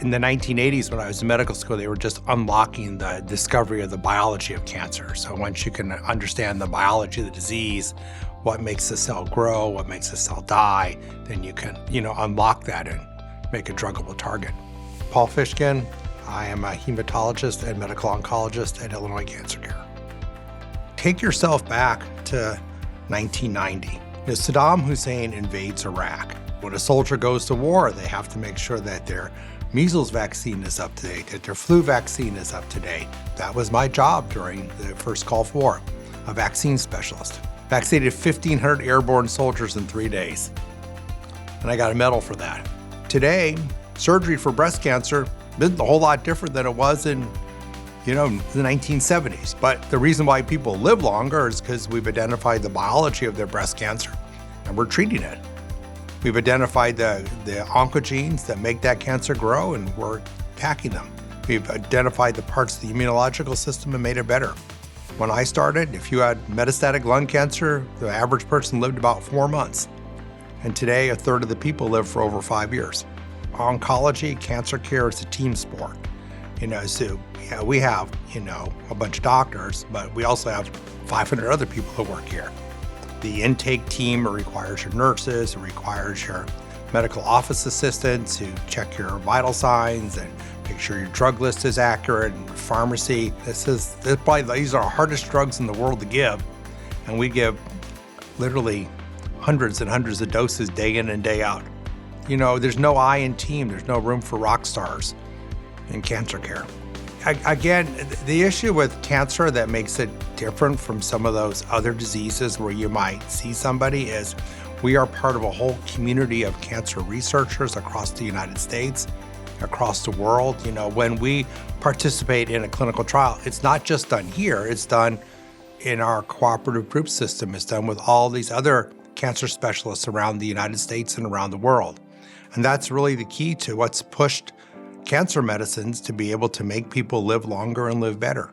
In the 1980s, when I was in medical school, they were just unlocking the discovery of the biology of cancer. So once you can understand the biology of the disease, what makes the cell grow, what makes the cell die, then you can, unlock that and make a druggable target. Paul Fishkin, I am a hematologist and medical oncologist at Illinois Cancer Care. Take yourself back to 1990. Saddam Hussein invades Iraq. When a soldier goes to war, they have to make sure that their measles vaccine is up to date, that their flu vaccine is up to date. That was my job during the first Gulf War, a vaccine specialist. Vaccinated 1,500 airborne soldiers in 3 days. And I got a medal for that. Today, surgery for breast cancer isn't a whole lot different than it was in the 1970s. But the reason why people live longer is because we've identified the biology of their breast cancer and we're treating it. We've identified the oncogenes that make that cancer grow, and we're attacking them. We've identified the parts of the immunological system and made it better. When I started, if you had metastatic lung cancer, the average person lived about 4 months. And today, a third of the people live for over 5 years. Oncology, cancer care is a team sport. So we have, a bunch of doctors, but we also have 500 other people who work here. The intake team requires your nurses, it requires your medical office assistants who check your vital signs and make sure your drug list is accurate, and pharmacy. These are the hardest drugs in the world to give, and we give literally hundreds and hundreds of doses day in and day out. There's no I in team, there's no room for rock stars in cancer care. Again, the issue with cancer that makes it different from some of those other diseases where you might see somebody is we are part of a whole community of cancer researchers across the United States, across the world. When we participate in a clinical trial, it's not just done here, it's done in our cooperative group system. It's done with all these other cancer specialists around the United States and around the world. And that's really the key to what's pushed cancer medicines to be able to make people live longer and live better.